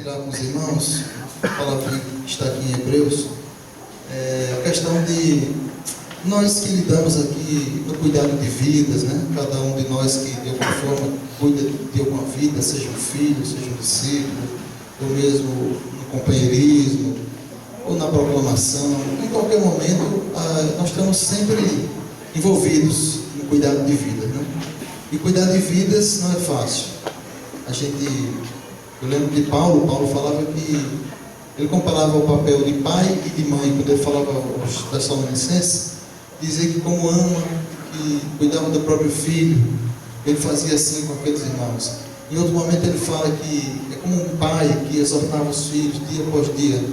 compartilhar com os irmãos, a palavra que está aqui em Hebreus, a questão de nós que lidamos aqui no cuidado de vidas, né? Cada um de nós que de alguma forma cuida de alguma vida, seja um filho, seja um discípulo, ou mesmo no companheirismo, ou na proclamação, em qualquer momento nós estamos sempre envolvidos no cuidado de vidas, né? E cuidar de vidas não é fácil. Eu lembro de Paulo falava que ele comparava o papel de pai e de mãe, quando ele falava aos Tessalonicenses, dizia que como ama, que cuidava do próprio filho, ele fazia assim com aqueles irmãos. Em outro momento ele fala que é como um pai que exortava os filhos dia após dia.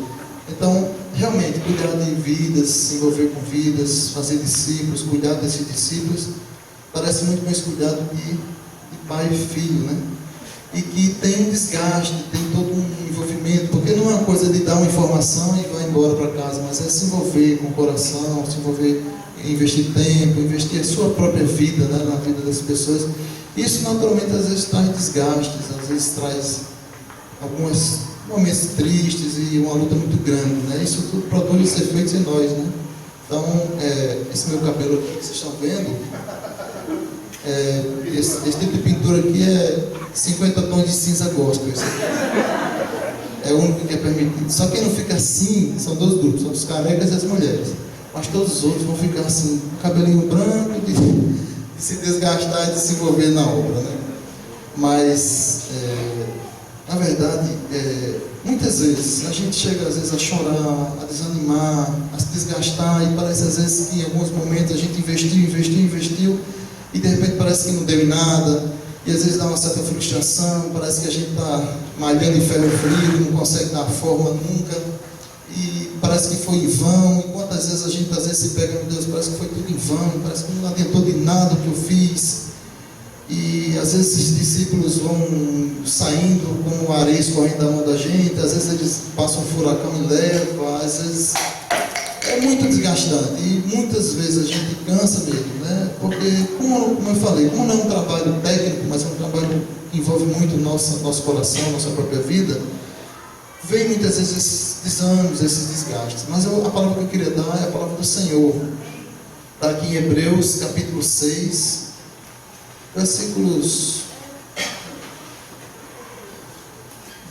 Então, realmente, cuidar de vidas, se envolver com vidas, fazer discípulos, cuidar desses discípulos, parece muito mais cuidado de pai e filho, né? E que tem um desgaste, tem todo um envolvimento, porque não é uma coisa de dar uma informação e vai embora para casa, mas é se envolver com o coração, se envolver, investir tempo, investir a sua própria vida, né, na vida das pessoas. Isso naturalmente às vezes traz desgastes, às vezes traz alguns momentos tristes e uma luta muito grande, né? Isso tudo produz efeitos em nós, né? Então, esse meu cabelo aqui que vocês estão vendo, esse tipo de pintura aqui é 50 tons de cinza gospel. É o único que é permitido. Só quem não fica assim são dois grupos, são os carecas e as mulheres. Mas todos os outros vão ficar assim, cabelinho branco, de se desgastar e de se envolver na obra, né? Mas, na verdade, muitas vezes a gente chega às vezes a chorar, a desanimar, a se desgastar, e parece às vezes que em alguns momentos a gente investiu, e de repente parece que não deu em nada, e às vezes dá uma certa frustração, parece que a gente está malhando em ferro frio, não consegue dar forma nunca, e parece que foi em vão. E quantas vezes a gente às vezes se pega, meu Deus, parece que foi tudo em vão, parece que não adiantou de nada o que eu fiz. E às vezes esses discípulos vão saindo como areia escorrendo da mão da gente, às vezes eles passam um furacão e levam, às vezes é muito desgastante, e muitas vezes a gente cansa mesmo, né? Porque, como eu falei, como não é um trabalho técnico, mas é um trabalho que envolve muito o nosso coração, nossa própria vida, vem muitas vezes esses desânimos, esses desgastes. Mas a palavra que eu queria dar é a palavra do Senhor. Está aqui em Hebreus capítulo 6, versículos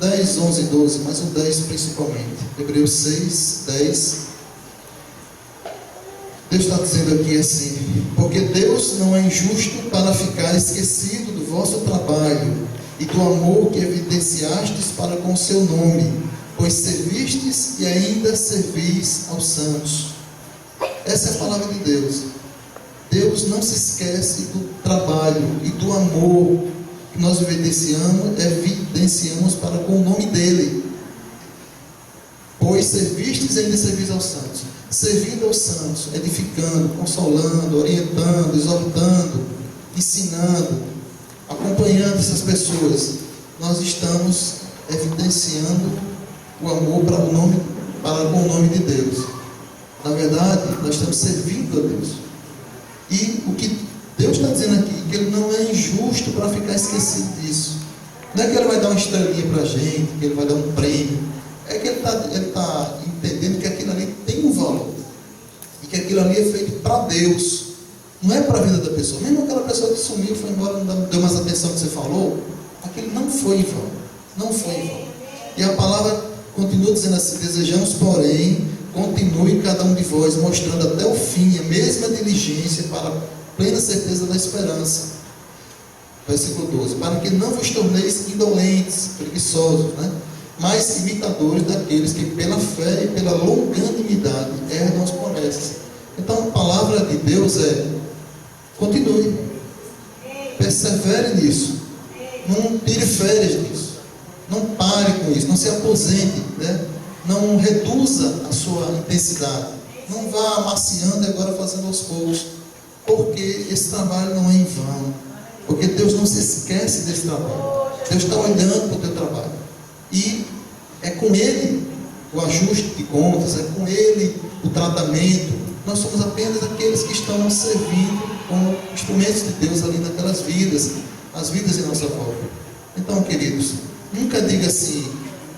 10, 11 e 12, mas o 10 principalmente. Hebreus 6, 10. Deus está dizendo aqui assim: porque Deus não é injusto para ficar esquecido do vosso trabalho e do amor que evidenciastes para com o seu nome, pois servistes e ainda servis aos santos. Essa é a palavra de Deus. Deus não se esquece do trabalho e do amor que nós evidenciamos para com o nome dele. Pois servistes e ainda servis aos santos. Servindo aos santos, edificando, consolando, orientando, exortando, ensinando, acompanhando essas pessoas, nós estamos evidenciando o amor para com o nome de Deus. Na verdade, nós estamos servindo a Deus. E o que Deus está dizendo aqui, que Ele não é injusto para ficar esquecido disso. Não é que Ele vai dar uma estrelinha para a gente, que Ele vai dar um prêmio. É que Ele está entendendo que aquilo ali tem um valor. E que aquilo ali é feito para Deus. Não é para a vida da pessoa. Mesmo aquela pessoa que sumiu, foi embora, não deu mais atenção que você falou, aquilo não foi em vão. Não foi em vão. E a palavra continua dizendo assim: desejamos, porém, continue cada um de vós mostrando até o fim a mesma diligência para a plena certeza da esperança. Versículo 12: para que não vos torneis indolentes, preguiçosos, né? Mas imitadores daqueles que pela fé e pela longanimidade herdam as promessas. Então a palavra de Deus é: continue, persevere nisso, não tire férias nisso, não pare com isso, não se aposente, né? Não reduza a sua intensidade, não vá amaciando e agora fazendo aos poucos, porque esse trabalho não é em vão, porque Deus não se esquece desse trabalho. Deus está olhando para o teu trabalho, e é com Ele o ajuste de contas, é com Ele o tratamento. Nós somos apenas aqueles que estão servindo como instrumentos de Deus ali naquelas vidas, as vidas em nossa volta. Então, queridos, nunca diga assim: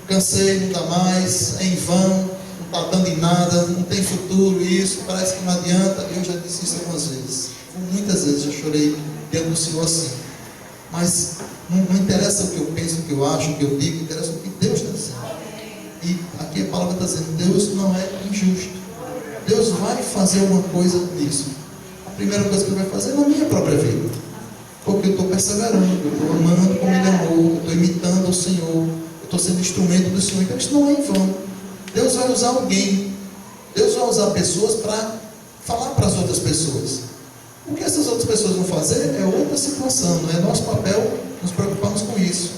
cansei, não dá mais, é em vão, não está dando em nada, não tem futuro isso, parece que não adianta. Eu já disse isso algumas vezes, muitas vezes já chorei diante do Senhor assim. Mas não interessa o que eu penso, o que eu acho, o que eu digo, interessa o que Deus está dizendo. E aqui a palavra está dizendo, Deus não é injusto. Deus vai fazer alguma coisa nisso. A primeira coisa que Ele vai fazer é na minha própria vida. Porque eu estou perseverando, eu estou amando como Ele amou, eu estou imitando o Senhor, eu estou sendo instrumento do Senhor. Então isso não é em vão. Deus vai usar alguém. Deus vai usar pessoas para falar para as outras pessoas. O que essas outras pessoas vão fazer é outra situação. Não é nosso papel nos preocuparmos com isso.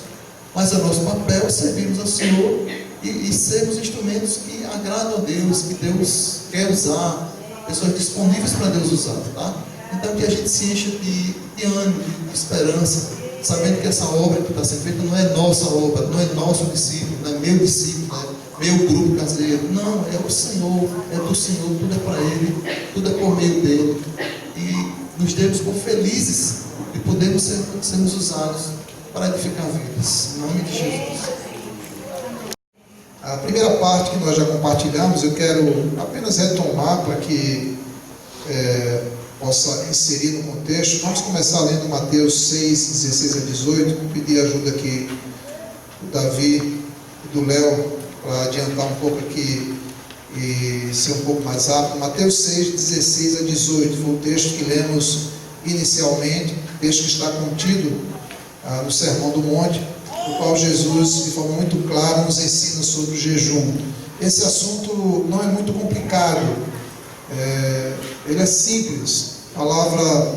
Mas é nosso papel servirmos ao Senhor e sermos instrumentos que agradam a Deus, que Deus quer usar, pessoas disponíveis para Deus usar, tá? Então que a gente se encha de ânimo, de esperança, sabendo que essa obra que está sendo feita não é nossa obra, não é nosso discípulo, não é meu discípulo, não é meu grupo caseiro, não, é o Senhor, é do Senhor, tudo é para Ele, tudo é por meio dEle, e nos demos por felizes de podermos sermos usados para edificar vidas, em nome de Jesus. A primeira parte que nós já compartilhamos, eu quero apenas retomar para que possa inserir no contexto. Vamos começar lendo Mateus 6, 16 a 18. Vou pedir ajuda aqui do Davi e do Léo para adiantar um pouco aqui e ser um pouco mais rápido. Mateus 6, 16 a 18 foi o texto que lemos inicialmente, texto que está contido no Sermão do Monte, no qual Jesus, de forma muito clara, nos ensina sobre o jejum. Esse assunto não é muito complicado, ele é simples, a palavra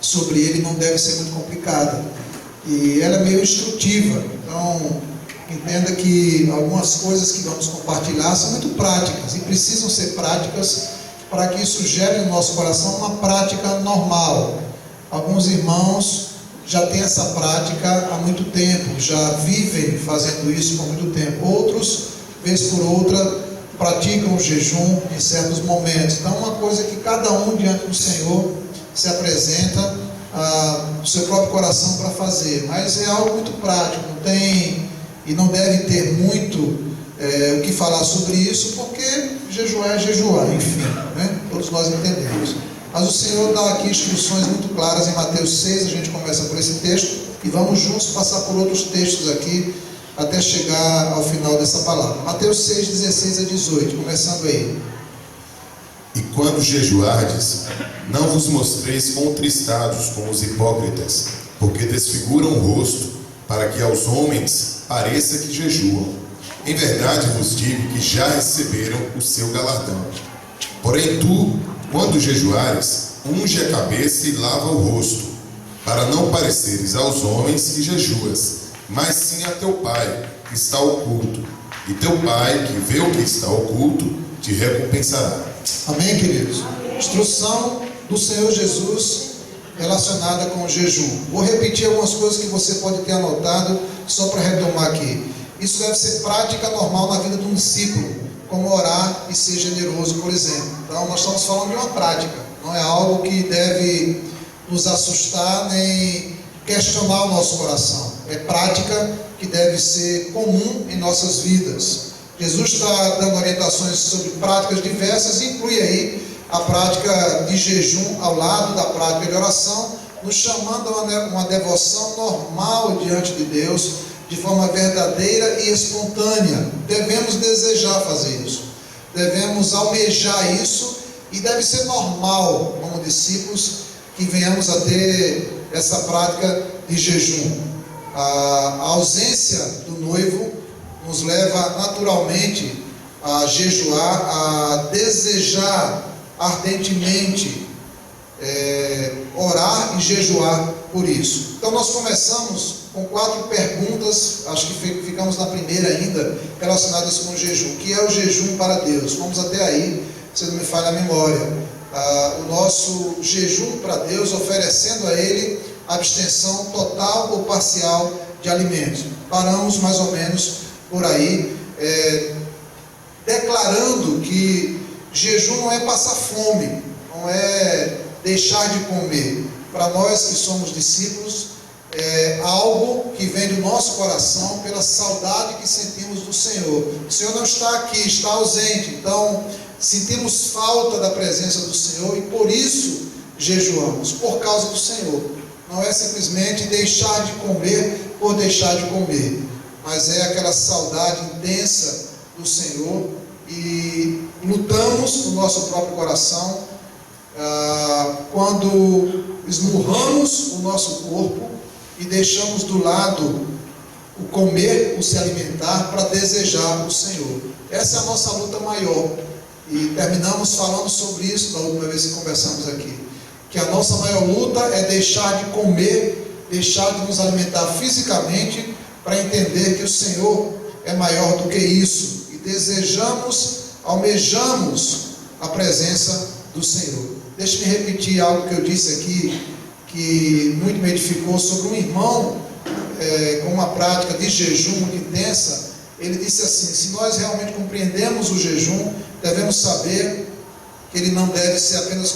sobre ele não deve ser muito complicada, e ela é meio instrutiva. Então, entenda que algumas coisas que vamos compartilhar são muito práticas, e precisam ser práticas para que isso gere no nosso coração uma prática normal. Alguns irmãos já têm essa prática há muito tempo, já vivem fazendo isso por muito tempo. Outros, vez por outra, praticam o jejum em certos momentos. Então, uma coisa que cada um diante do Senhor se apresenta no seu próprio coração para fazer, mas é algo muito prático, não tem e não deve ter muito o que falar sobre isso, porque jejuar é jejuar, enfim, né? Todos nós entendemos. Mas o Senhor dá aqui instruções muito claras em Mateus 6, a gente começa por esse texto, e vamos juntos passar por outros textos aqui, até chegar ao final dessa palavra. Mateus 6, 16 a 18, começando aí. E quando jejuardes, não vos mostreis contristados como os hipócritas, porque desfiguram o rosto, para que aos homens pareça que jejuam. Em verdade vos digo que já receberam o seu galardão. Porém tu, quando jejuares, unge a cabeça e lava o rosto, para não pareceres aos homens que jejuas, mas sim a teu Pai, que está oculto. E teu Pai, que vê o que está oculto, te recompensará. Amém, queridos? Instrução do Senhor Jesus relacionada com o jejum. Vou repetir algumas coisas que você pode ter anotado, só para retomar aqui. Isso deve ser prática normal na vida de um discípulo, como orar e ser generoso, por exemplo. Então, nós estamos falando de uma prática, não é algo que deve nos assustar nem questionar o nosso coração. É prática que deve ser comum em nossas vidas. Jesus está dando orientações sobre práticas diversas, inclui aí a prática de jejum ao lado da prática de oração, nos chamando a uma devoção normal diante de Deus, de forma verdadeira e espontânea. Devemos desejar fazer isso, devemos almejar isso, e deve ser normal, como discípulos, que venhamos a ter essa prática de jejum. A ausência do noivo nos leva naturalmente a jejuar, a desejar ardentemente orar e jejuar por isso. Então nós começamos com 4 perguntas, acho que ficamos na primeira ainda, relacionadas com o jejum. O que é o jejum para Deus? Vamos até aí, se não me falha a memória. O nosso jejum para Deus, oferecendo a Ele abstenção total ou parcial de alimentos. Paramos mais ou menos por aí, declarando que jejum não é passar fome, não é deixar de comer. Para nós que somos discípulos, é algo que vem do nosso coração pela saudade que sentimos Senhor. O Senhor não está aqui, está ausente. Então, sentimos falta da presença do Senhor e por isso jejuamos, por causa do Senhor. Não é simplesmente deixar de comer por deixar de comer, mas é aquela saudade intensa do Senhor e lutamos no nosso próprio coração quando esmurramos o nosso corpo e deixamos do lado o comer, o se alimentar para desejar o Senhor. Essa é a nossa luta maior e terminamos falando sobre isso da última vez que conversamos aqui, que a nossa maior luta é deixar de comer, deixar de nos alimentar fisicamente para entender que o Senhor é maior do que isso e desejamos, almejamos a presença do Senhor. Deixe-me repetir algo que eu disse aqui, que muito me edificou, sobre um irmão com uma prática de jejum muito intensa. Ele disse assim: se nós realmente compreendemos o jejum, devemos saber que ele não deve ser apenas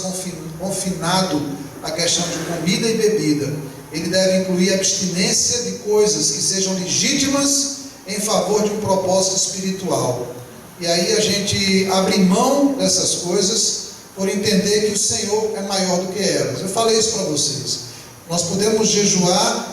confinado à questão de comida e bebida. Ele deve incluir abstinência de coisas que sejam legítimas em favor de um propósito espiritual. E aí a gente abre mão dessas coisas por entender que o Senhor é maior do que elas. Eu falei isso para vocês. Nós podemos jejuar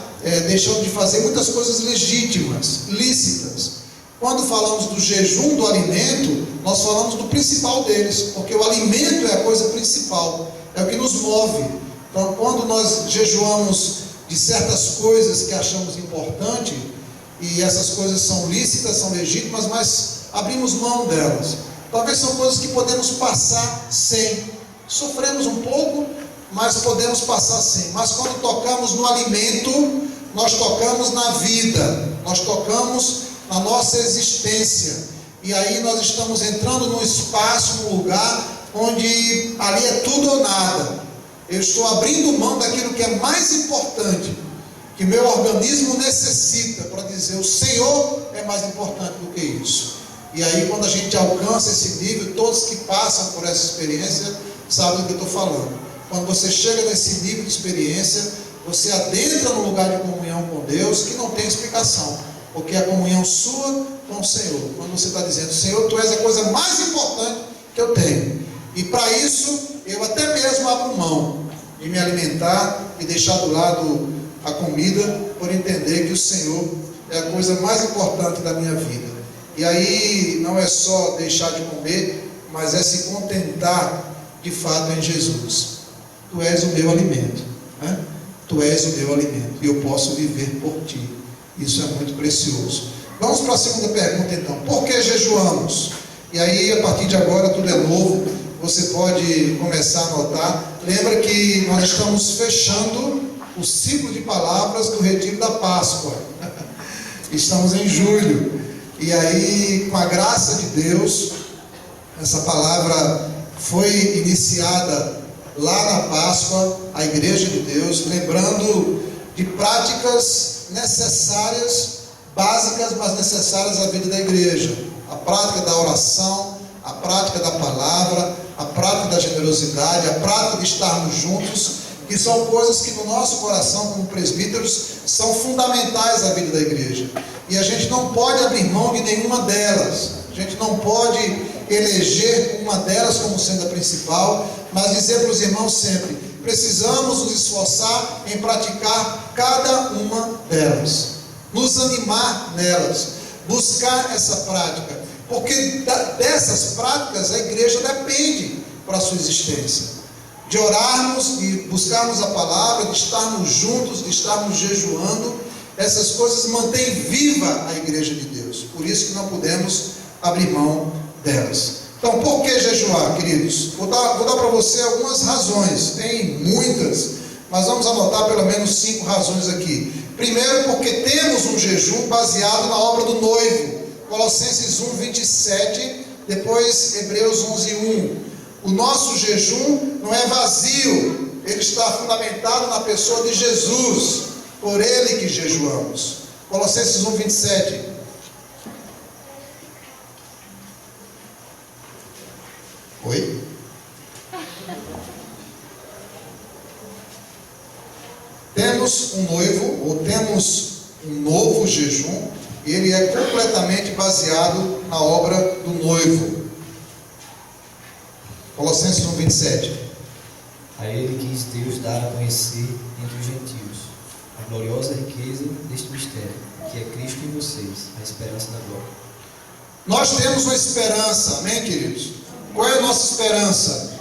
deixando de fazer muitas coisas legítimas, lícitas. Quando falamos do jejum do alimento, nós falamos do principal deles, porque o alimento é a coisa principal, é o que nos move. Então, quando nós jejuamos de certas coisas que achamos importante, e essas coisas são lícitas, são legítimas, mas abrimos mão delas. Talvez são coisas que podemos passar sem. Sofremos um pouco, mas podemos passar sem. Mas quando tocamos no alimento, nós tocamos na vida, nós tocamos na nossa existência. E aí nós estamos entrando num espaço, num lugar onde ali é tudo ou nada. Eu estou abrindo mão daquilo que é mais importante, que meu organismo necessita, para dizer: o Senhor é mais importante do que isso. E aí, quando a gente alcança esse nível, todos que passam por essa experiência sabem do que eu estou falando. Quando você chega nesse nível de experiência, você adentra no lugar de comunhão com Deus que não tem explicação, porque é a comunhão sua com o Senhor. Quando você está dizendo: Senhor, Tu és a coisa mais importante que eu tenho, e para isso eu até mesmo abro mão de me alimentar e deixar do lado a comida, por entender que o Senhor é a coisa mais importante da minha vida. E aí não é só deixar de comer, mas é se contentar de fato em Jesus. Tu és o meu alimento, né? Tu és o meu alimento, e eu posso viver por Ti. Isso é muito precioso. Vamos para a segunda pergunta então: por que jejuamos? E aí, a partir de agora, tudo é novo, você pode começar a anotar. Lembra que nós estamos fechando o ciclo de palavras do retiro da Páscoa. Estamos em julho. E aí, com a graça de Deus, essa palavra foi iniciada lá na Páscoa, a Igreja de Deus, lembrando de práticas necessárias, básicas, mas necessárias à vida da igreja. A prática da oração, a prática da palavra, a prática da generosidade, a prática de estarmos juntos, que são coisas que no nosso coração, como presbíteros, são fundamentais à vida da igreja. E a gente não pode abrir mão de nenhuma delas. A gente não pode eleger uma delas como sendo a principal, mas dizer para os irmãos sempre: precisamos nos esforçar em praticar cada uma delas, nos animar nelas, buscar essa prática, porque dessas práticas a igreja depende para a sua existência. De orarmos e buscarmos a palavra, de estarmos juntos, de estarmos jejuando, essas coisas mantêm viva a igreja de Deus. Por isso que não podemos abrir mão delas. Então, por que jejuar, queridos? Vou dar para você algumas razões. Tem muitas, mas vamos anotar pelo menos 5 razões aqui. Primeiro, porque temos um jejum baseado na obra do noivo. Colossenses 1, 27, depois Hebreus 11, 1. O nosso jejum não é vazio, ele está fundamentado na pessoa de Jesus, por Ele que jejuamos. Colossenses 1, 27. Oi? Temos um noivo, ou temos um novo jejum, ele é completamente baseado na obra do noivo. Colossenses 1:27. A ele quis Deus dar a conhecer entre os gentios a gloriosa riqueza deste mistério, que é Cristo em vocês, a esperança da glória. Nós temos uma esperança, amém, queridos? Qual é a nossa esperança?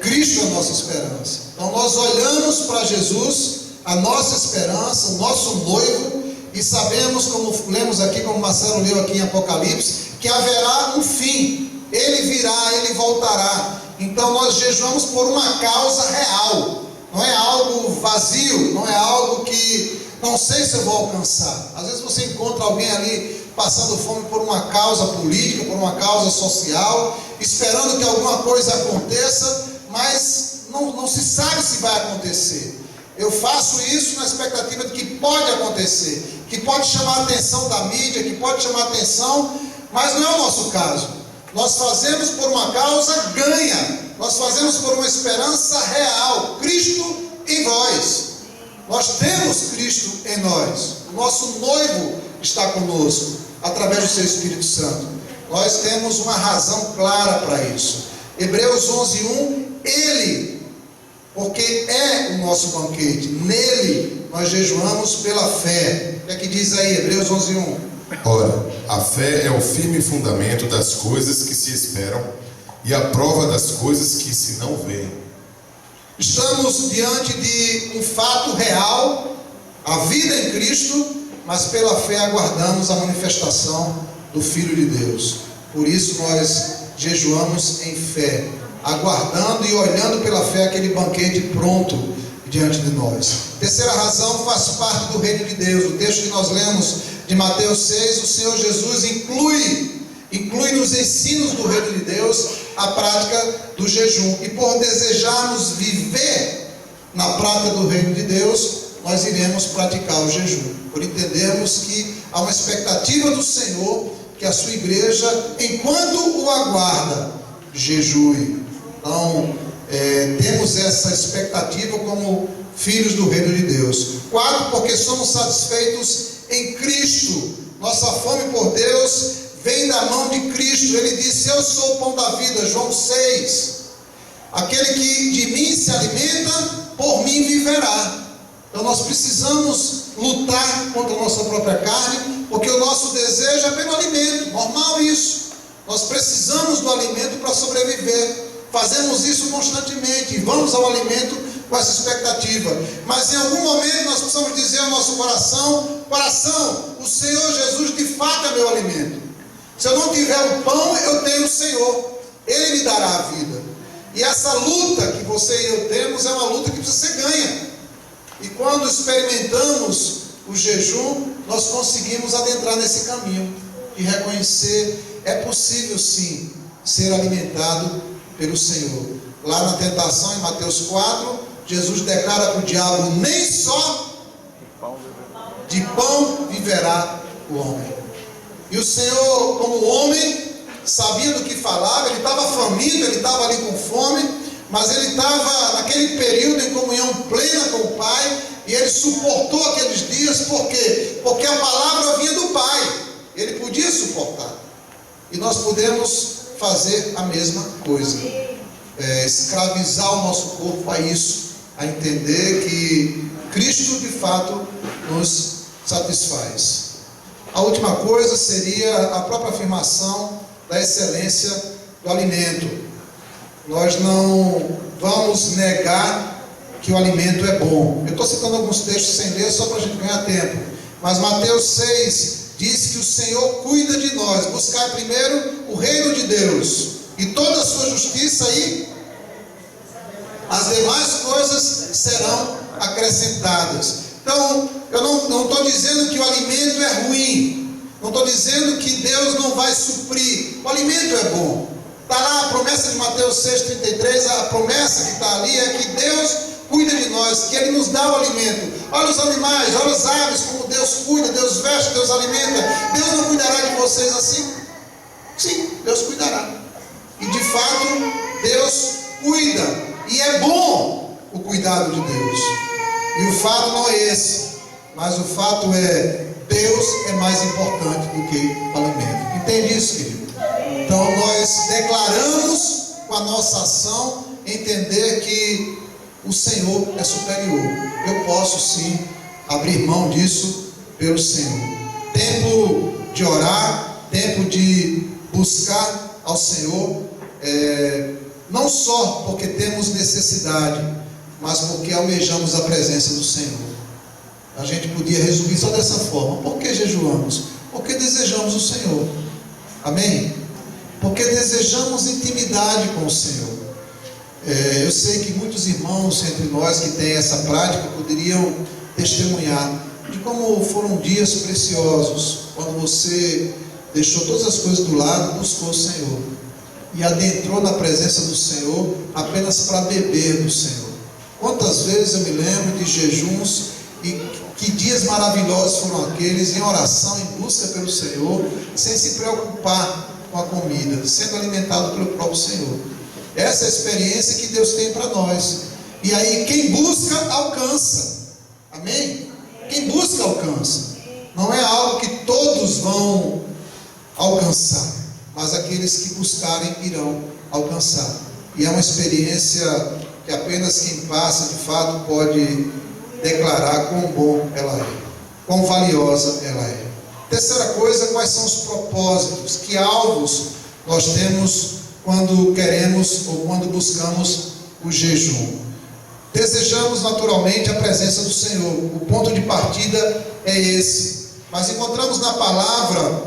Cristo é a nossa esperança. Então nós olhamos para Jesus, a nossa esperança, o nosso noivo, e sabemos, como lemos aqui, como Marcelo leu aqui em Apocalipse, que haverá um fim. Ele virá, ele voltará. Então nós jejuamos por uma causa real. Não é algo vazio, não é algo que não sei se eu vou alcançar. Às vezes você encontra alguém ali passando fome por uma causa política, por uma causa social, esperando que alguma coisa aconteça, mas não se sabe se vai acontecer. Eu faço isso na expectativa de que pode acontecer, que pode chamar a atenção da mídia, que pode chamar a atenção, mas não é o nosso caso. Nós fazemos por uma causa ganha, nós fazemos por uma esperança real, Cristo em vós. Nós temos Cristo em nós, o nosso noivo está conosco, através do seu Espírito Santo. Nós temos uma razão clara para isso. Hebreus 11:1, Ele, porque é o nosso banquete, nele nós jejuamos pela fé. O que é que diz aí, Hebreus 11:1? Ora, a fé é o firme fundamento das coisas que se esperam e a prova das coisas que se não veem. Estamos diante de um fato real, a vida em Cristo, mas pela fé aguardamos a manifestação do Filho de Deus. Por isso nós jejuamos em fé, aguardando e olhando pela fé aquele banquete pronto diante de nós. Terceira razão faz parte do reino de Deus. O texto que nós lemos de Mateus 6, o Senhor Jesus inclui nos ensinos do reino de Deus a prática do jejum. E por desejarmos viver na prática do reino de Deus, nós iremos praticar o jejum. Por entendermos que há uma expectativa do Senhor que a sua igreja, enquanto o aguarda, jejue. Então, temos essa expectativa como filhos do reino de Deus. 4, porque somos satisfeitos em Cristo. Nossa fome por Deus vem da mão de Cristo. Ele disse: eu sou o pão da vida, João 6. Aquele que de mim se alimenta, por mim viverá. Então nós precisamos lutar contra a nossa própria carne, porque o nosso desejo é pelo alimento, normal isso. Nós precisamos do alimento para sobreviver. Fazemos isso constantemente, vamos ao alimento com essa expectativa. Mas em algum momento nós precisamos dizer ao nosso coração, o Senhor Jesus de fato é meu alimento. Se eu não tiver o pão, eu tenho o Senhor, Ele me dará a vida. E essa luta que você e eu temos é uma luta que precisa ser ganha. E quando experimentamos o jejum, nós conseguimos adentrar nesse caminho e reconhecer, é possível sim ser alimentado pelo Senhor. Lá na tentação, em Mateus 4, Jesus declara para o diabo: nem só de pão viverá o homem. E o Senhor, como homem, sabia do que falava. Ele estava faminto, ele estava ali com fome, mas ele estava naquele período em comunhão plena com o Pai, e ele suportou aqueles dias. Por quê? Porque a palavra vinha do Pai, ele podia suportar. E nós podemos fazer a mesma coisa, escravizar o nosso corpo a isso, a entender que Cristo de fato nos satisfaz. A última coisa seria a própria afirmação da excelência do alimento. Nós não vamos negar que o alimento é bom. Eu estou citando alguns textos sem ler, só para a gente ganhar tempo. Mas Mateus 6 diz que o Senhor cuida de nós. Buscar primeiro o reino de Deus e toda a sua justiça, e as demais coisas serão acrescentadas. Então, eu não estou dizendo que o alimento é ruim, não estou dizendo que Deus não vai suprir. O alimento é bom. Está lá a promessa de Mateus 6,33, a promessa que está ali é que Deus cuida de nós, que Ele nos dá o alimento. Olha os animais, olha as aves, como Deus cuida, Deus veste, Deus alimenta. Deus não cuidará de vocês assim? Sim, Deus cuidará. E de fato, Deus cuida. E é bom o cuidado de Deus. E o fato não é esse, mas o fato é Deus é mais importante do que o alimento. Entende isso, querido? Então nós declaramos com a nossa ação entender que o Senhor é superior. Eu posso sim abrir mão disso pelo Senhor. Tempo de orar, tempo de buscar ao Senhor, não só porque temos necessidade, mas porque almejamos a presença do Senhor. A gente podia resumir só dessa forma. Por que jejuamos? Porque desejamos o Senhor. Amém? Porque desejamos intimidade com o Senhor. Eu sei que muitos irmãos entre nós que têm essa prática poderiam testemunhar de como foram dias preciosos, quando você deixou todas as coisas do lado e buscou o Senhor, e adentrou na presença do Senhor apenas para beber do Senhor. Quantas vezes eu me lembro de jejuns, e que dias maravilhosos foram aqueles, em oração, em busca pelo Senhor, sem se preocupar com a comida, sendo alimentado pelo próprio Senhor. Essa é a experiência que Deus tem para nós. E aí quem busca, alcança. Amém? Quem busca, alcança. Não é algo que todos vão alcançar, mas aqueles que buscarem irão alcançar. E é uma experiência que apenas quem passa de fato pode declarar quão bom ela é, quão valiosa ela é. Terceira coisa, quais são os propósitos, que alvos nós temos quando queremos ou quando buscamos o jejum. Desejamos naturalmente a presença do Senhor. O ponto de partida é esse. Mas encontramos na palavra,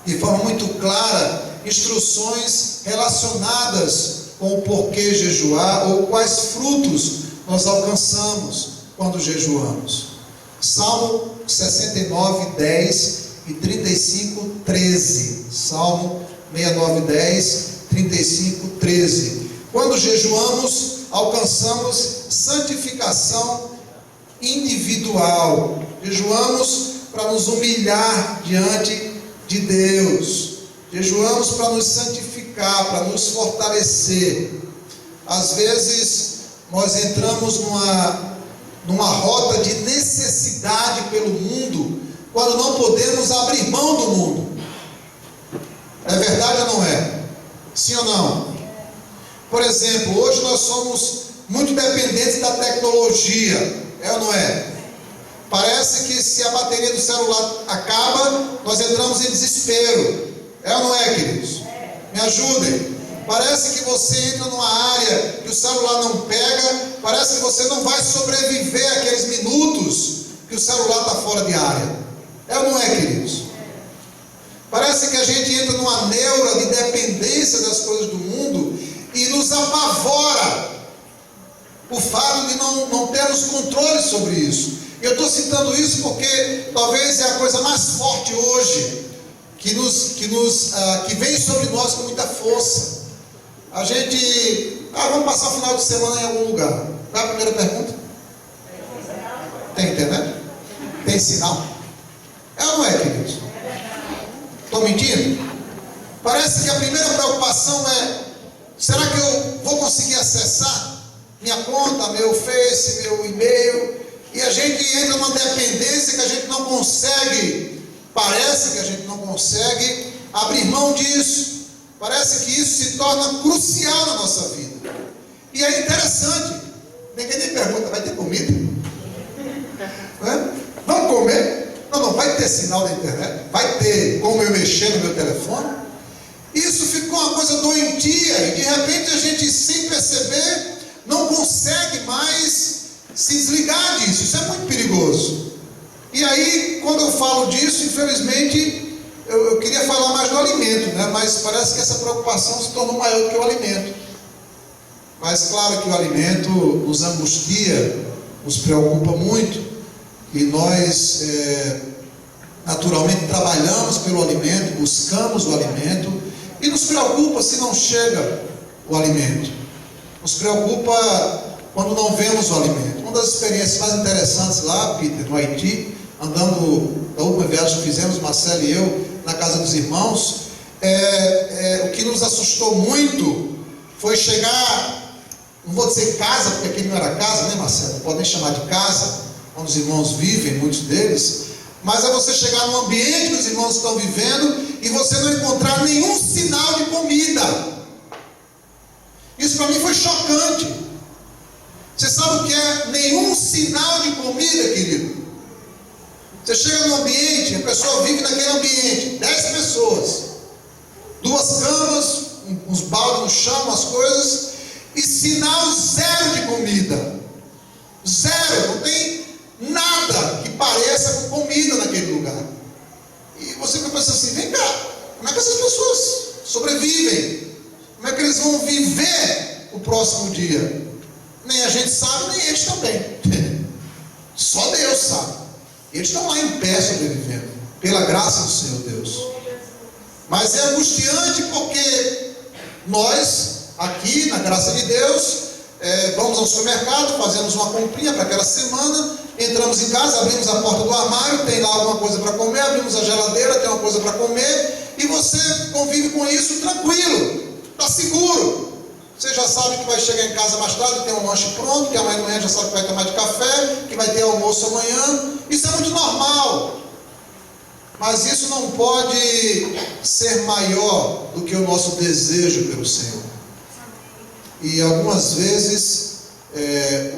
de forma muito clara, instruções relacionadas com o porquê jejuar ou quais frutos nós alcançamos quando jejuamos. Salmo 69, 10 e 35, 13. Salmo 69, 10, 35, 13. Quando jejuamos, alcançamos santificação individual. Jejuamos para nos humilhar diante de Deus. Jejuamos para nos santificar, para nos fortalecer. Às vezes nós entramos numa rota de necessidade pelo mundo, quando não podemos abrir mão do mundo. É verdade ou não é? Sim ou não? Por exemplo, hoje nós somos muito dependentes da tecnologia. É ou não é? Parece que se a bateria do celular acaba, nós entramos em desespero. É ou não é, queridos? Me ajudem. Parece que você entra numa área que o celular não pega, parece que você não vai sobreviver àqueles minutos que o celular está fora de área. É ou não é, queridos? Parece que a gente entra numa neura de dependência das coisas do mundo e nos apavora o fato de não termos controle sobre isso. Eu estou citando isso porque talvez é a coisa mais forte hoje que vem sobre nós com muita força. A gente, vamos passar o final de semana em algum lugar. Qual é a primeira pergunta? Tem internet? Tem sinal? É ou não é, queridos? Estou mentindo? Parece que a primeira preocupação é: será que eu vou conseguir acessar minha conta, meu Face, meu e-mail? E a gente entra numa dependência que a gente não consegue, parece que a gente não consegue abrir mão disso. Parece que isso se torna crucial na nossa vida. E é interessante, ninguém nem pergunta: vai ter comida? Vamos comer? Não, vai ter sinal da internet? Vai ter como eu mexer no meu telefone? Isso ficou uma coisa doentia, e de repente a gente, sem perceber, não consegue mais se desligar disso. Isso é muito perigoso. E aí, quando eu falo disso, infelizmente, eu queria falar mais do alimento, né? Mas parece que essa preocupação se tornou maior do que o alimento. Mas claro que o alimento nos angustia, nos preocupa muito, e nós naturalmente trabalhamos pelo alimento, buscamos o alimento, e nos preocupa se não chega o alimento. Nos preocupa quando não vemos o alimento. Uma das experiências mais interessantes lá, Peter, no Haiti, andando, da última viagem que fizemos, Marcelo e eu, na casa dos irmãos, o que nos assustou muito foi chegar, não vou dizer casa, porque aqui não era casa, né, Marcelo? Não pode nem chamar de casa, onde os irmãos vivem, muitos deles, mas é você chegar no ambiente que os irmãos estão vivendo e você não encontrar nenhum sinal de comida. Isso para mim foi chocante. Você sabe o que é nenhum sinal de comida, querido? Você chega no ambiente, a pessoa vive naquele ambiente, 10 pessoas, 2 camas, uns baldes no chão, umas coisas, e sinal zero de comida. Zero, não tem nada que pareça com comida naquele lugar. E você fica pensando assim, vem cá, como é que essas pessoas sobrevivem? Como é que eles vão viver o próximo dia? Nem a gente sabe, nem eles também. Só Deus sabe. Eles estão lá em pé sobrevivendo, pela graça do Senhor Deus. Mas é angustiante porque nós, aqui, na graça de Deus, vamos ao supermercado, fazemos uma comprinha para aquela semana, entramos em casa, abrimos a porta do armário, tem lá alguma coisa para comer, abrimos a geladeira, tem uma coisa para comer, e você convive com isso tranquilo, está seguro. Você já sabe que vai chegar em casa mais tarde, tem um lanche pronto, que amanhã de manhã já sabe que vai tomar de café, que vai ter almoço amanhã. Isso é muito normal. Mas isso não pode ser maior do que o nosso desejo pelo Senhor. E algumas vezes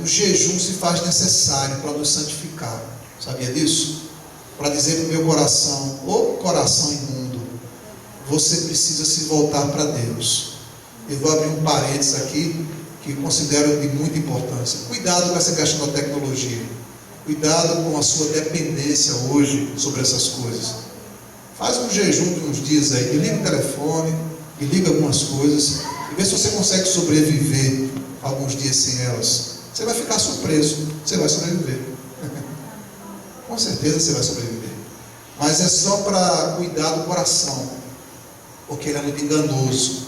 o jejum se faz necessário para nos santificar. Sabia disso? Para dizer para o meu coração, ô coração imundo, você precisa se voltar para Deus. Eu vou abrir um parênteses aqui, que considero de muita importância. Cuidado com essa questão da tecnologia. Cuidado com a sua dependência hoje sobre essas coisas. Faz um jejum de uns dias aí, e liga o telefone, e liga algumas coisas, e vê se você consegue sobreviver alguns dias sem elas. Você vai ficar surpreso, você vai sobreviver. Com certeza você vai sobreviver. Mas é só para cuidar do coração, porque ele é muito enganoso.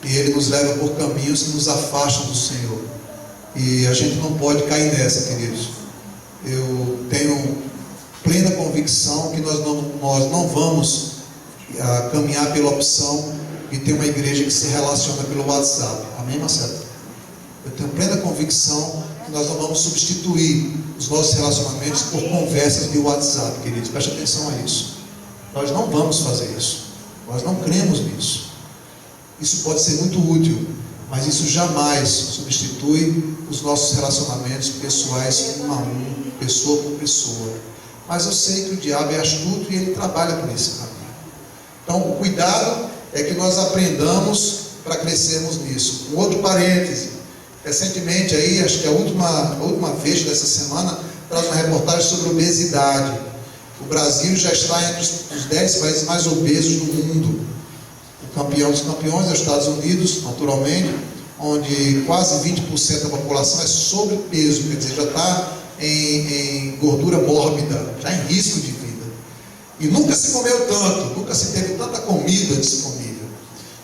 E ele nos leva por caminhos que nos afastam do Senhor. E a gente não pode cair nessa, queridos. Eu tenho plena convicção que nós não vamos caminhar pela opção de ter uma igreja que se relaciona pelo WhatsApp. Amém, Marcelo? Eu tenho plena convicção que nós não vamos substituir os nossos relacionamentos por conversas de WhatsApp, queridos. Preste atenção a isso. Nós não vamos fazer isso. Nós não cremos nisso. Isso pode ser muito útil, mas isso jamais substitui os nossos relacionamentos pessoais um a um, pessoa por pessoa. Mas eu sei que o diabo é astuto e ele trabalha por esse caminho. Então, o cuidado é que nós aprendamos para crescermos nisso. Um outro parêntese. Recentemente, aí, acho que a última vez dessa semana, traz uma reportagem sobre obesidade. O Brasil já está entre os 10 países mais obesos do mundo. O campeão dos campeões é os Estados Unidos, naturalmente, onde quase 20% da população é sobrepeso, quer dizer, já está em gordura mórbida, já em risco de vida. E nunca se comeu tanto, nunca se teve tanta comida disponível.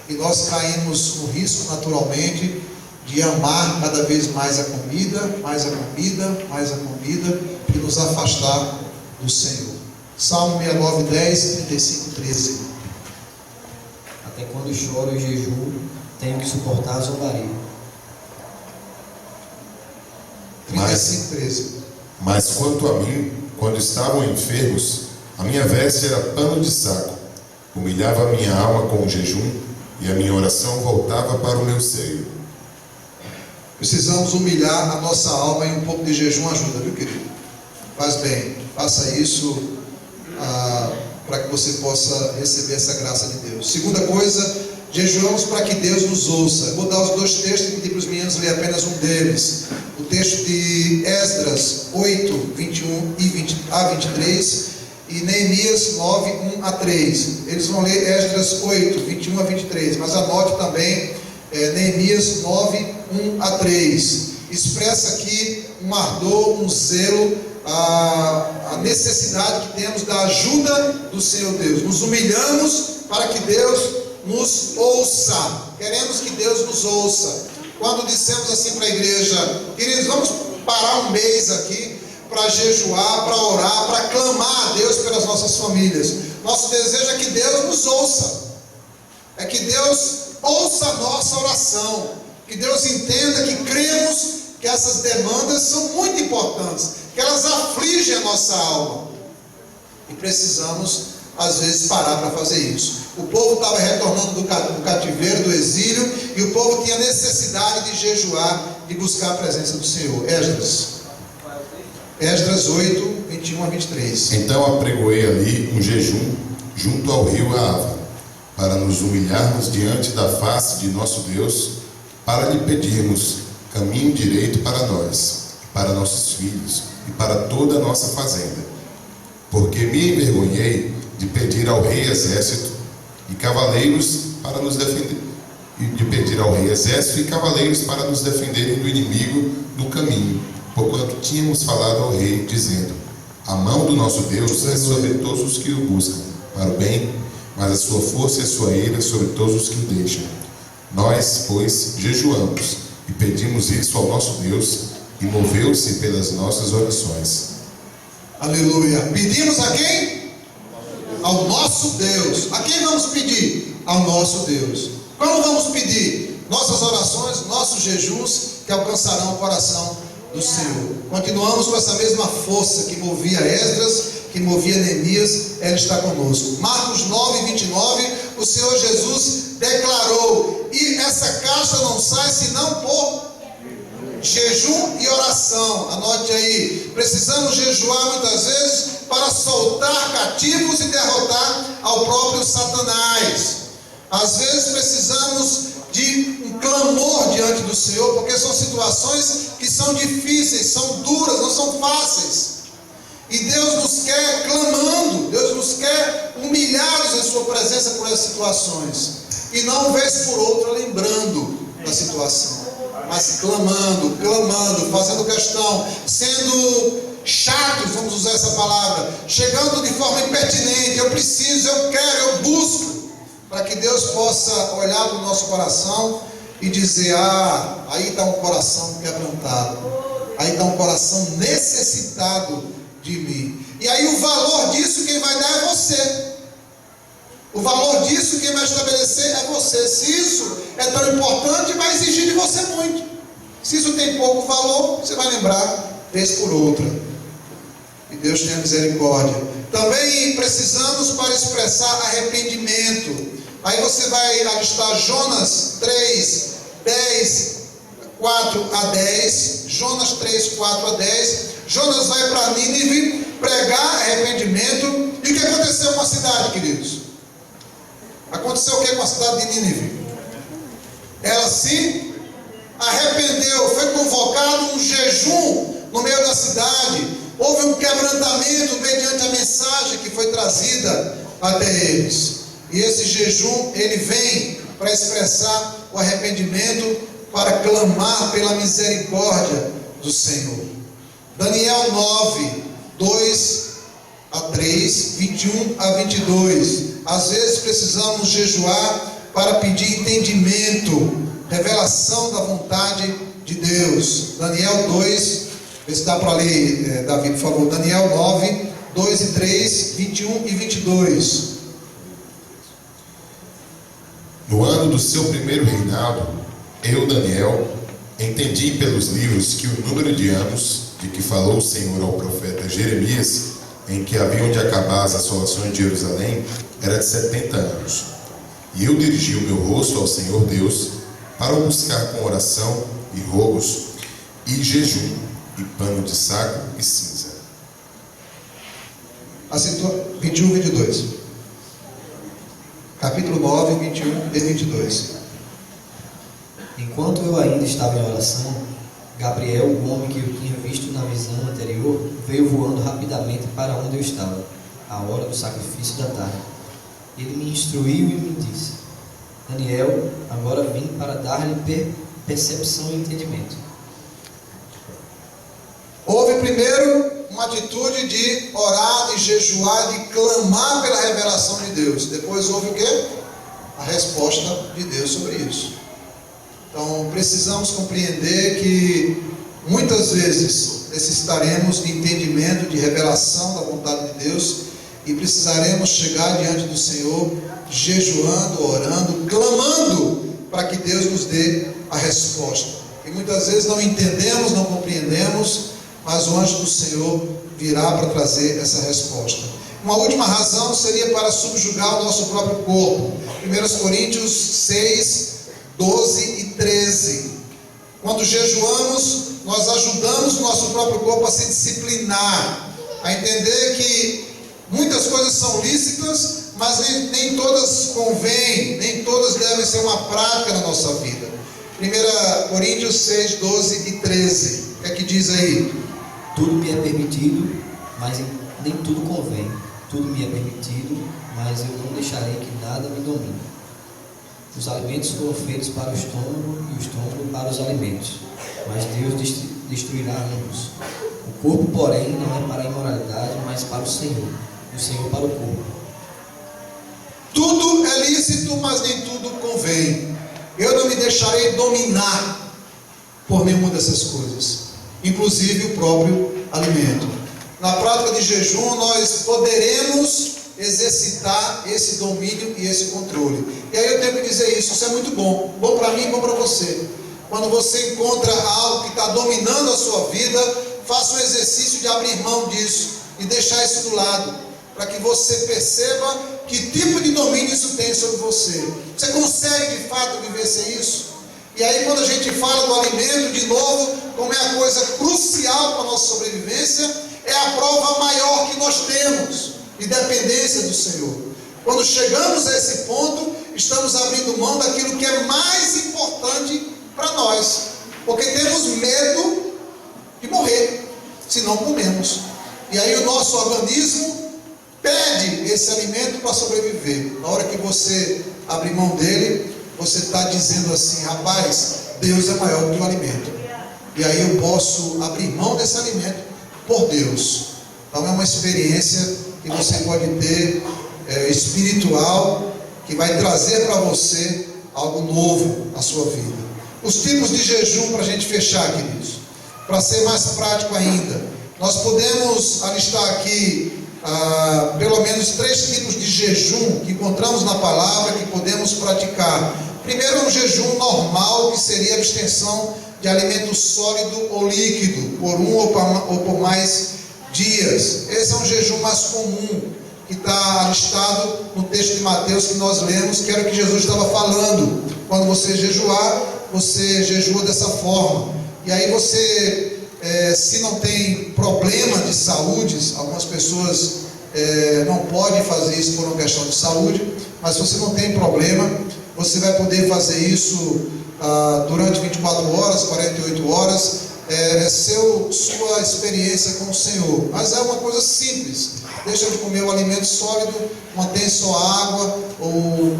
E nós caímos no risco, naturalmente, de amar cada vez mais a comida, mais a comida, mais a comida, e nos afastar do Senhor. Salmo 69, 10, 35, 13. Até quando choro e jejum, tenho que suportar a zombaria. 35, 13. Mas quanto a mim, quando estavam enfermos, a minha veste era pano de saco. Humilhava a minha alma com o jejum, e a minha oração voltava para o meu seio. Precisamos humilhar a nossa alma, e um pouco de jejum ajuda, viu, querido? Faz bem, faça isso para que você possa receber essa graça de Deus. Segunda coisa, jejuamos para que Deus nos ouça. Eu vou dar os 2 textos e pedir para os meninos ler apenas um deles. O texto de Esdras 8, 21 a 23 e Neemias 9, 1 a 3. Eles vão ler Esdras 8, 21 a 23, mas anote também Neemias 9, 1 a 3. Expressa aqui um ardor, um zelo, a necessidade que temos da ajuda do Senhor Deus. Nos humilhamos para que Deus nos ouça. Queremos que Deus nos ouça. Quando dissemos assim para a igreja, queridos, vamos parar um mês aqui para jejuar, para orar, para clamar a Deus pelas nossas famílias. Nosso desejo é que Deus nos ouça. É que Deus ouça a nossa oração. Que Deus entenda que cremos que essas demandas são muito importantes, que elas afligem a nossa alma. E precisamos, às vezes, parar para fazer isso. O povo estava retornando do cativeiro, do exílio, e o povo tinha necessidade de jejuar e buscar a presença do Senhor. Esdras 8, 21 a 23. Então apregoei ali um jejum junto ao rio Ahava, para nos humilharmos diante da face de nosso Deus, para lhe pedirmos caminho direito para nós, para nossos filhos e para toda a nossa fazenda. Porque me envergonhei de pedir ao rei exército e cavaleiros para nos defender, para nos defenderem do inimigo no caminho, porquanto tínhamos falado ao rei, dizendo: a mão do nosso Deus é sobre todos os que o buscam para o bem, mas a sua força e a sua ira sobre todos os que o deixam. Nós, pois, jejuamos e pedimos isso ao nosso Deus, e moveu-se pelas nossas orações. Aleluia. Pedimos a quem? Ao nosso Deus. A quem vamos pedir? Ao nosso Deus. Como vamos pedir? Nossas orações, nossos jejuns, que alcançarão o coração do Senhor. Continuamos com essa mesma força que movia Esdras, que movia Neemias. Ela está conosco. Marcos 9, 29, o Senhor Jesus declarou: e essa casta não sai senão por jejum e oração. Anote aí. Precisamos jejuar muitas vezes para soltar cativos e derrotar ao próprio Satanás. Às vezes precisamos de um clamor diante do Senhor, porque são situações que são difíceis, são duras, não são fáceis. E Deus nos quer clamando, Deus nos quer humilhados em sua presença por essas situações. E não uma vez por outra lembrando da situação, mas clamando, fazendo questão, sendo chatos, vamos usar essa palavra, chegando de forma impertinente: eu preciso, eu quero, eu busco, para que Deus possa olhar para o nosso coração e dizer: ah, aí está um coração quebrantado, aí está um coração necessitado de mim. E aí o valor disso quem vai dar é você. O valor disso quem vai estabelecer é você. Se isso é tão importante, vai exigir de você muito. Se isso tem pouco valor, você vai lembrar vez por outra. E Deus tenha misericórdia. Também precisamos para expressar arrependimento. Aí você vai alistar Jonas 3, 10, 4 a 10. Jonas 3, 4 a 10. Jonas vai para Nínive pregar arrependimento. E o que aconteceu com a cidade, queridos? Aconteceu o que com a cidade de Nínive? Ela se arrependeu. Foi convocado um jejum no meio da cidade. Houve um quebrantamento mediante a mensagem que foi trazida até eles. E esse jejum, ele vem para expressar o arrependimento, para clamar pela misericórdia do Senhor. Daniel 9, 2 a 3, 21 a 22. Às vezes precisamos jejuar para pedir entendimento, revelação da vontade de Deus. Daniel 2, vê se dá para ler, Davi, por favor. Daniel 9, 2 e 3, 21 e 22. No ano do seu primeiro reinado, eu, Daniel, entendi pelos livros que o número de anos de que falou o Senhor ao profeta Jeremias, em que haviam de acabar as assolações de Jerusalém, era de 70 anos. E eu dirigi o meu rosto ao Senhor Deus para o buscar com oração e rogos e jejum e pano de saco e cinza. 21 e 22. Capítulo 9, 21 e 22. Enquanto eu ainda estava em oração, Gabriel, o homem que eu tinha visto na visão anterior, veio voando rapidamente para onde eu estava, à hora do sacrifício da tarde. Ele me instruiu e me disse: Daniel, agora vim para dar-lhe percepção e entendimento. Houve primeiro uma atitude de orar, de jejuar, de clamar pela revelação de Deus. Depois houve o quê? A resposta de Deus sobre isso. Então precisamos compreender que muitas vezes necessitaremos de entendimento, de revelação da vontade de Deus, e precisaremos chegar diante do Senhor jejuando, orando, clamando para que Deus nos dê a resposta. E muitas vezes não entendemos, não compreendemos, mas o anjo do Senhor virá para trazer essa resposta. Uma última razão seria para subjugar o nosso próprio corpo. 1 Coríntios 6, 12 e 13. Quando jejuamos, nós ajudamos o nosso próprio corpo a se disciplinar, a entender que muitas coisas são lícitas, mas nem todas convêm, nem todas devem ser uma prática na nossa vida. 1 Coríntios 6, 12 e 13. O que é que diz aí? Tudo me é permitido, mas nem tudo convém. Tudo me é permitido, mas eu não deixarei que nada me domine. Os alimentos foram feitos para o estômago e o estômago para os alimentos, mas Deus destruirá ambos. O corpo, porém, não é para a imoralidade, mas para o Senhor, e o Senhor para o corpo. Tudo é lícito, mas nem tudo convém. Eu não me deixarei dominar por nenhuma dessas coisas, inclusive o próprio alimento. Na prática de jejum, nós poderemos exercitar esse domínio e esse controle. E aí eu tenho que dizer isso é muito bom. Bom para mim, bom para você. Quando você encontra algo que está dominando a sua vida, faça o exercício de abrir mão disso e deixar isso do lado, para que você perceba que tipo de domínio isso tem sobre você. Você consegue de fato viver sem isso? E aí quando a gente fala do alimento, de novo, como é a coisa crucial para a nossa sobrevivência, é a prova maior que nós temos de dependência do Senhor. Quando chegamos a esse ponto, estamos abrindo mão daquilo que é mais importante para nós, porque temos medo de morrer se não comemos. E aí o nosso organismo pede esse alimento para sobreviver. Na hora que você abre mão dele, você está dizendo assim: rapaz, Deus é maior do que o alimento, e aí eu posso abrir mão desse alimento por Deus. Então é uma experiência que você pode ter espiritual, que vai trazer para você algo novo na sua vida. Os tipos de jejum, para a gente fechar, queridos, para ser mais prático ainda, nós podemos alistar aqui pelo menos 3 tipos de jejum que encontramos na palavra, que podemos praticar. Primeiro é um jejum normal, que seria a abstenção de alimento sólido ou líquido por 1 ou por mais dias. Esse é um jejum mais comum, que está listado no texto de Mateus que nós lemos, que era o que Jesus estava falando. Quando você jejuar, você jejua dessa forma. E aí você, se não tem problema de saúde, algumas pessoas não podem fazer isso por uma questão de saúde, mas se você não tem problema, você vai poder fazer isso durante 24 horas, 48 horas, sua experiência com o Senhor. Mas é uma coisa simples: deixa de comer o alimento sólido, mantém só água, ou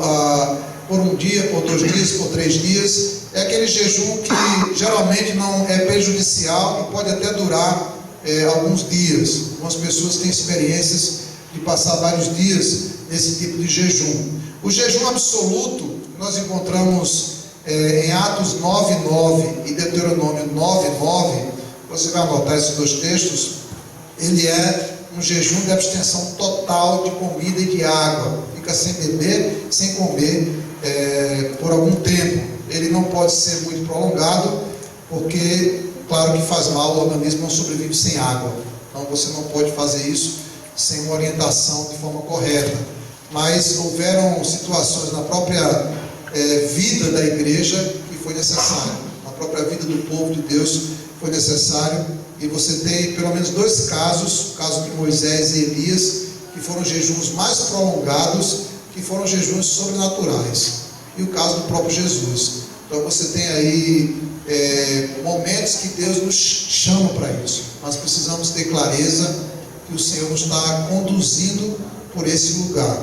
por 1 dia, por 2 dias, por 3 dias. É aquele jejum que geralmente não é prejudicial e pode até durar alguns dias. Algumas pessoas têm experiências de passar vários dias nesse tipo de jejum. O jejum absoluto nós encontramos em Atos 9:9 e Deuteronômio 9:9. Você vai anotar esses 2 textos. Ele é um jejum de abstenção total de comida e de água. Fica sem beber, sem comer por algum tempo. Ele não pode ser muito prolongado, porque claro que faz mal, o organismo não sobrevive sem água. Então você não pode fazer isso sem uma orientação de forma correta. Mas houveram situações na própria vida da igreja que foi necessário, na própria vida do povo de Deus foi necessário. E você tem pelo menos 2 casos, o caso de Moisés e Elias, que foram jejuns mais prolongados, que foram jejuns sobrenaturais, e o caso do próprio Jesus. Então você tem aí momentos que Deus nos chama para isso. Nós precisamos ter clareza que o Senhor nos está conduzindo por esse lugar.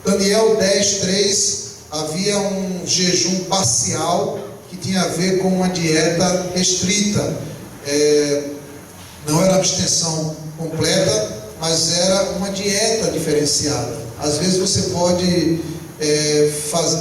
Daniel 10:3, havia um jejum parcial que tinha a ver com uma dieta restrita. Não era abstenção completa, mas era uma dieta diferenciada. Às vezes você pode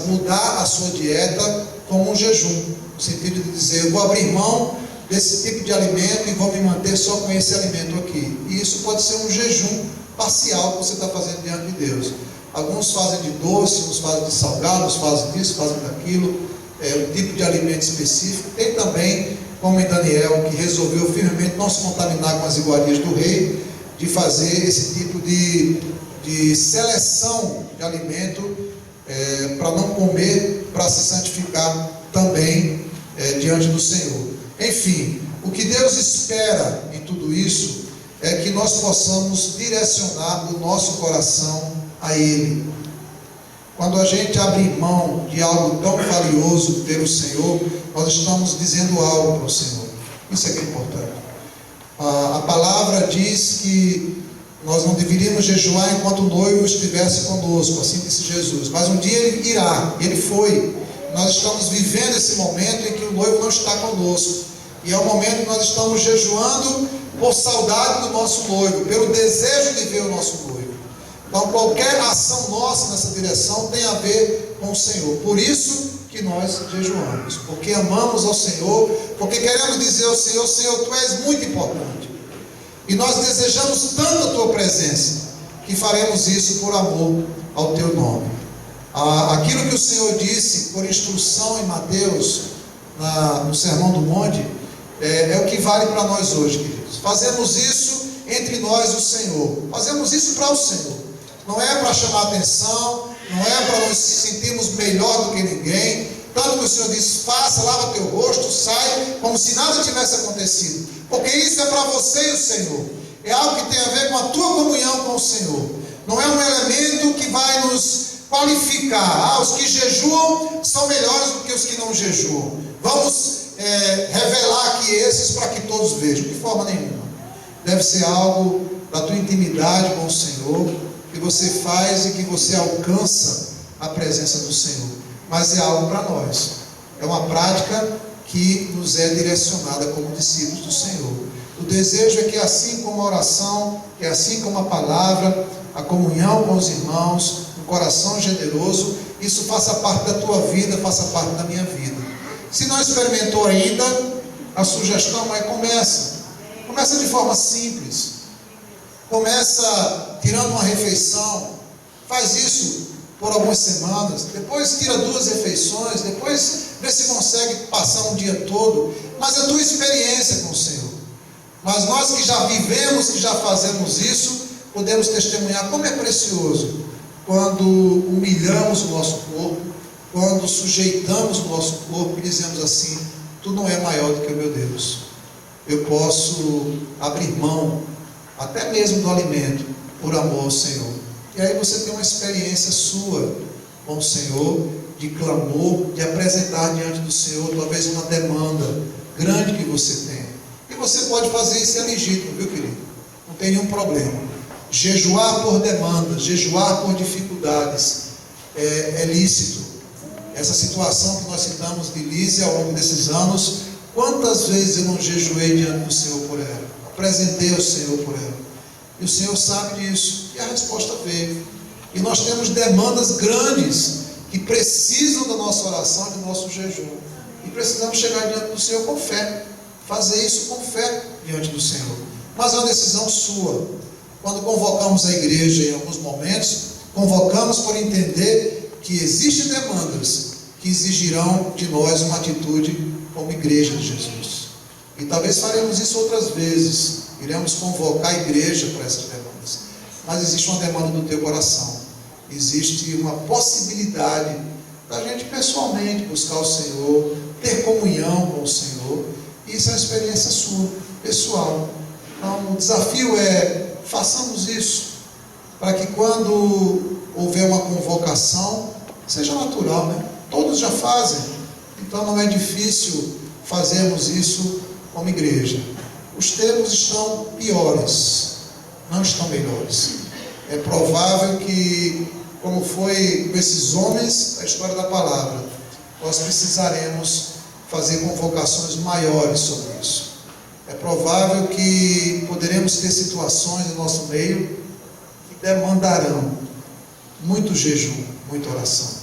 mudar a sua dieta como um jejum, no sentido de dizer: eu vou abrir mão desse tipo de alimento e vou me manter só com esse alimento aqui. E isso pode ser um jejum parcial que você está fazendo diante de Deus. Alguns fazem de doce, uns fazem de salgado, uns fazem disso, fazem daquilo, um tipo de alimento específico. Tem também, como em Daniel, que resolveu firmemente não se contaminar com as iguarias do rei, de fazer esse tipo de seleção de alimento para não comer, para se santificar também diante do Senhor. Enfim, o que Deus espera em tudo isso é que nós possamos direcionar o nosso coração a Ele. Quando a gente abre mão de algo tão valioso pelo Senhor, nós estamos dizendo algo para o Senhor. Isso é que é importante. A palavra diz que nós não deveríamos jejuar enquanto o noivo estivesse conosco, assim disse Jesus. Mas um dia Ele irá, Ele foi. Nós estamos vivendo esse momento em que o noivo não está conosco. E é o momento que nós estamos jejuando por saudade do nosso noivo, pelo desejo de ver o nosso noivo. Então qualquer ação nossa nessa direção tem a ver com o Senhor. Por isso que nós jejuamos, porque amamos ao Senhor, porque queremos dizer ao Senhor: Senhor, Tu és muito importante. E nós desejamos tanto a Tua presença, que faremos isso por amor ao Teu nome. Aquilo que o Senhor disse por instrução em Mateus, no Sermão do Monte, é o que vale para nós hoje, queridos. Fazemos isso entre nós e o Senhor. Fazemos isso para o Senhor. Não é para chamar atenção, não é para nos sentirmos melhor do que ninguém. Tanto que o Senhor diz: faça, lava teu rosto, sai, como se nada tivesse acontecido. Porque isso é para você e o Senhor. É algo que tem a ver com a tua comunhão com o Senhor. Não é um elemento que vai nos qualificar. Os que jejuam são melhores do que os que não jejuam. Vamos revelar aqui esses para que todos vejam. De forma nenhuma. Deve ser algo da tua intimidade com o Senhor, que você faz e que você alcança a presença do Senhor. Mas é algo para nós. É uma prática que nos é direcionada como discípulos do Senhor. O desejo é que, assim como a oração, que assim como a palavra, a comunhão com os irmãos, um coração generoso, isso faça parte da tua vida, faça parte da minha vida. Se não experimentou ainda, a sugestão é: começa de forma simples. Começa tirando uma refeição, faz isso por algumas semanas, depois tira 2 refeições, depois vê se consegue passar um dia todo, mas é a tua experiência com o Senhor. Mas nós que já vivemos, que já fazemos isso, podemos testemunhar como é precioso quando humilhamos o nosso corpo, quando sujeitamos o nosso corpo e dizemos assim: Tu não é maior do que o meu Deus. Eu posso abrir mão até mesmo do alimento por amor ao Senhor. E aí você tem uma experiência sua com o Senhor, de clamor, de apresentar diante do Senhor talvez uma demanda grande que você tem. E você pode fazer isso, é legítimo, viu, querido? Não tem nenhum problema. Jejuar por demandas, jejuar por dificuldades é lícito. Essa situação que nós citamos de Lísia ao longo desses anos, quantas vezes eu não jejuei diante do Senhor por ela? Apresentei ao Senhor por ela. E o Senhor sabe disso. E a resposta veio. E nós temos demandas grandes que precisam da nossa oração e do nosso jejum. E precisamos chegar diante do Senhor com fé. Fazer isso com fé diante do Senhor. Mas é uma decisão sua. Quando convocamos a igreja em alguns momentos, convocamos por entender que existem demandas que exigirão de nós uma atitude como igreja de Jesus. E talvez faremos isso outras vezes. Iremos convocar a igreja para essas demandas. Mas existe uma demanda do teu coração. Existe uma possibilidade da gente pessoalmente buscar o Senhor, ter comunhão com o Senhor. E isso é uma experiência sua, pessoal. Então o desafio é: façamos isso, para que quando houver uma convocação, seja natural, né? Todos já fazem. Então não é difícil fazermos isso como igreja. Os tempos estão piores, não estão melhores. É provável que, como foi com esses homens, a história da palavra, nós precisaremos fazer convocações maiores sobre isso. É provável que poderemos ter situações no nosso meio que demandarão muito jejum, muita oração.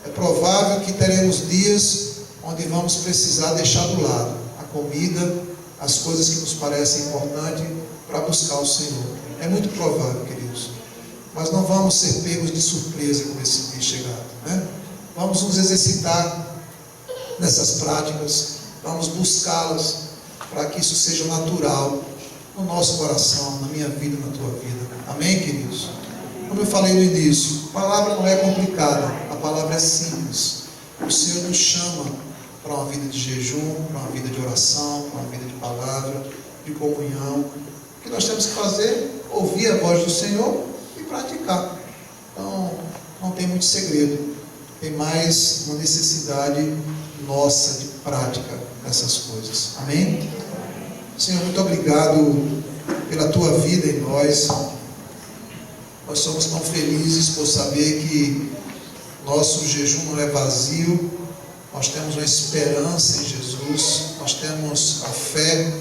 É provável que teremos dias onde vamos precisar deixar do lado a comida, as coisas que nos parecem importantes para buscar o Senhor. É muito provável, queridos. Mas não vamos ser pegos de surpresa com esse dia chegado, né? Vamos nos exercitar nessas práticas, vamos buscá-las para que isso seja natural no nosso coração, na minha vida, na tua vida. Amém, queridos? Como eu falei no início, a palavra não é complicada, a palavra é simples. O Senhor nos chama para uma vida de jejum, para uma vida de oração, para uma vida de palavra, de comunhão. O que nós temos que fazer? Ouvir a voz do Senhor e praticar. Então, não tem muito segredo. Tem mais uma necessidade nossa de prática nessas coisas. Amém? Senhor, muito obrigado pela tua vida em nós. Nós somos tão felizes por saber que nosso jejum não é vazio. Nós temos uma esperança em Jesus. Nós temos a fé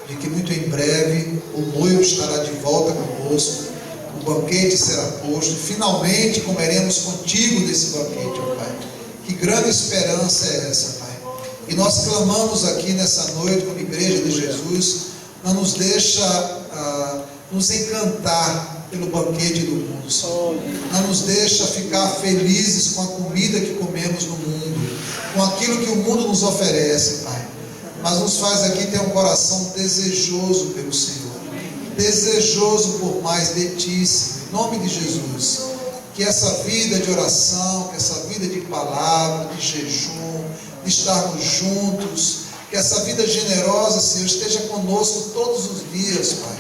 de que muito em breve o noivo estará de volta conosco. O banquete será posto. E finalmente comeremos contigo desse banquete, ó Pai. Que grande esperança é essa, Pai? E nós clamamos aqui nessa noite como igreja de Jesus. Não nos deixa nos encantar pelo banquete do mundo, Senhor. Não nos deixa ficar felizes com a comida que comemos no mundo, com aquilo que o mundo nos oferece, Pai. Mas nos faz aqui ter um coração desejoso pelo Senhor, desejoso por mais de Ti, Senhor. Em nome de Jesus, que essa vida de oração, que essa vida de palavra, de jejum, de estarmos juntos, que essa vida generosa, Senhor, esteja conosco todos os dias, Pai.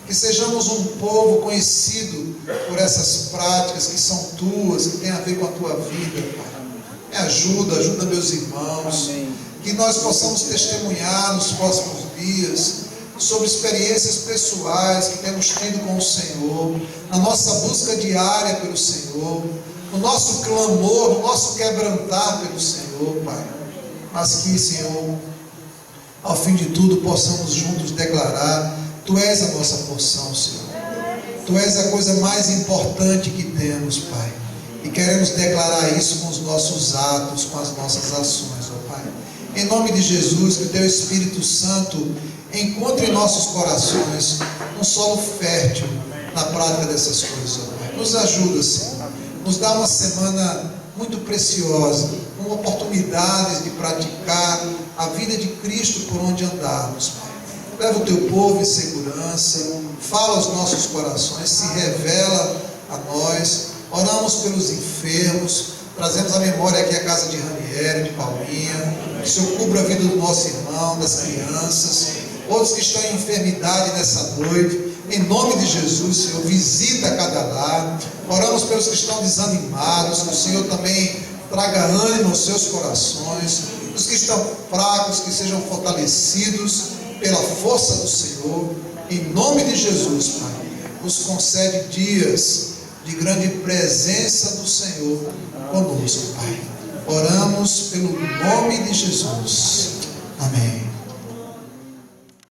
Que sejamos um povo conhecido por essas práticas que são tuas, que têm a ver com a tua vida, Pai. Me ajuda meus irmãos. Amém. Que nós possamos testemunhar nos próximos dias sobre experiências pessoais que temos tido com o Senhor, na nossa busca diária pelo Senhor, no nosso clamor, no nosso quebrantar pelo Senhor, Pai. Mas que, Senhor, ao fim de tudo possamos juntos declarar: Tu és a nossa porção, Senhor. Tu és a coisa mais importante que temos, Pai. E queremos declarar isso com os nossos atos, com as nossas ações, ó Pai. Em nome de Jesus, que o Teu Espírito Santo encontre em nossos corações um solo fértil na prática dessas coisas, ó Pai. Nos ajuda, Senhor. Nos dá uma semana muito preciosa, com oportunidades de praticar a vida de Cristo por onde andarmos, Pai. Leva o Teu povo em segurança, fala aos nossos corações, se revela a nós. Oramos pelos enfermos, trazemos à memória aqui a casa de Ranieri, de Paulinha. Que o Senhor cubra a vida do nosso irmão, das crianças, outros que estão em enfermidade nessa noite. Em nome de Jesus, Senhor, visita cada lar. Oramos pelos que estão desanimados, que o Senhor também traga ânimo aos seus corações. Os que estão fracos, que sejam fortalecidos pela força do Senhor. Em nome de Jesus, Pai, nos concede dias de grande presença do Senhor conosco, Pai. Oramos pelo nome de Jesus. Amém.